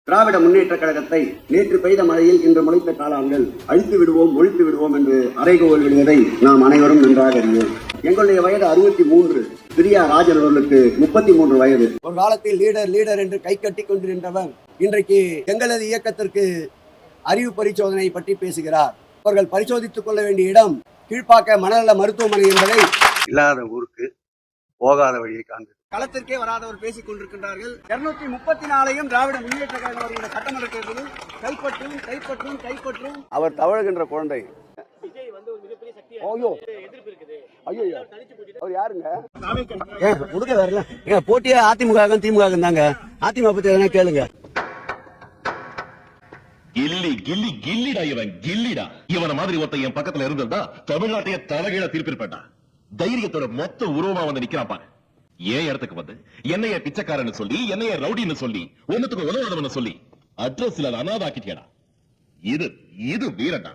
திராவிட முன்னேற்ற கழகத்தை நேற்று பெய்த மழையில் இன்று முளைத்த காளான்கள் அழித்து விடுவோம், ஒழித்து விடுவோம் என்று அறைகோல் விடுவதை நாம் அனைவரும் நன்றாக அறிவோம். எங்களுடைய வயது 63. பிரியா ராஜன் அவர்களுக்கு 33 வயது. ஒரு காலத்தில் லீடர் என்று கை கட்டி கொண்டு நின்றவர் இன்றைக்கு எங்களது இயக்கத்திற்கு அறிவு பரிசோதனை பற்றி பேசுகிறார். அவர்கள் பரிசோதித்துக் கொள்ள வேண்டிய இடம் கீழ்ப்பாக்க மனநல மருத்துவமனை என்பதை இல்லாத ஊருக்கு போகாத வழியை காண்பது. களத்திற்கே வராதவர் பேசிக் கொண்டிருக்கின்றார்கள். 234 திராவிட முன்னேற்ற கழகம் வருகின்ற சட்டமன்ற தேர்தலில் கைப்பற்றும். அவர் தவழுகின்ற குழந்தை. அவர் யாருங்க? கொடுக்க வரல. போட்டியே அதிமுக திமுக தாங்க. அதிமுக பத்தி எதனா கேளுங்க. கில்லிடா இவன் கில்லிடா. இவன மாதிரி ஒருத்த என் பக்கத்துல இருந்திருந்தா தமிழ்நாட்டையே தலைகீழ திருப்பிருப்பேன்டா. தைரியத்தோட மொத்த உருவமா வந்து நிக்கிறான் பாரு. ஏன் இடத்துக்கு வந்து என்னைய பிச்சைக்காரன்னு சொல்லி, என்னைய ரவுடின்னு சொல்லி, ஒன்னுத்துக்கு உதவாதவன்னு சொல்லி அட்ரஸ்ல அனாதாக்கிட்டியடா. இது வீரடா.